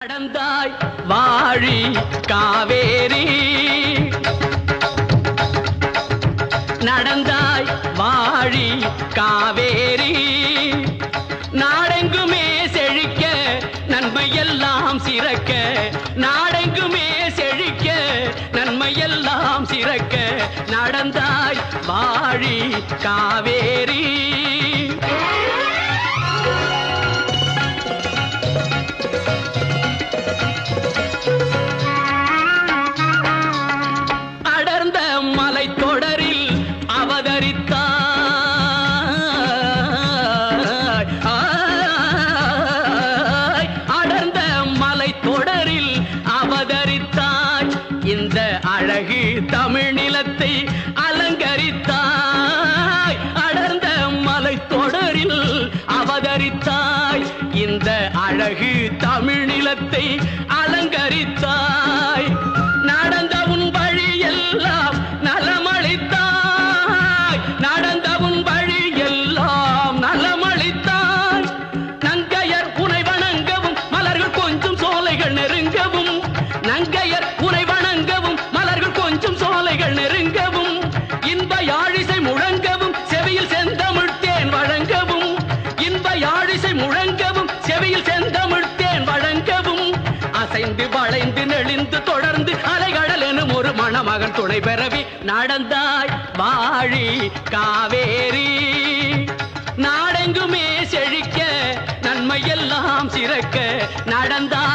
நடந்தாய் வாழி காவேரி நடந்தாய் வாழி காவேரி நாடெங்குமே செழிக்க நன்மையெல்லாம் சிறக்க நாடெங்குமே செழிக்க நன்மையெல்லாம் சிறக்க நடந்தாய் வாழி காவேரி இந்த அழகு தமிழ் நிலத்தை அலங்கரித்தாய் அடர்ந்த மலை தொடரில் அவதரித்தாய் இந்த அழகு தமிழ் நிலத்தை அலங்கரித்தாய் நடந்த உன் வழி எல்லாம் நலமளித்தாய் நடந்த உன் வழி எல்லாம் நலமளித்தாய் நங்கையர் உனை வணங்கவும் மலர்கள் கொஞ்சம் சோலைகள் நெருங்கவும் நங்கையர் உனை வணங்கவும் மலர்கள் கொஞ்சம் சோலைகள் நெருங்கவும் இன்ப யாழிசை முழங்கவும் செவியில் செந்தமிழ்த்தேன் வழங்கவும் இன்ப யாழிசை முழங்கவும் செவியில் செந்தமிழ்த்தேன் வழங்கவும் அசைந்து வளைந்து நெளிந்து தொடர்ந்து அலைகடல் எனும் ஒரு மணமகன் துணை பெறவி நடந்தாய் வாழி காவேரி நாடெங்குமே செழிக்க நன்மையெல்லாம் சிறக்க நடந்தாய்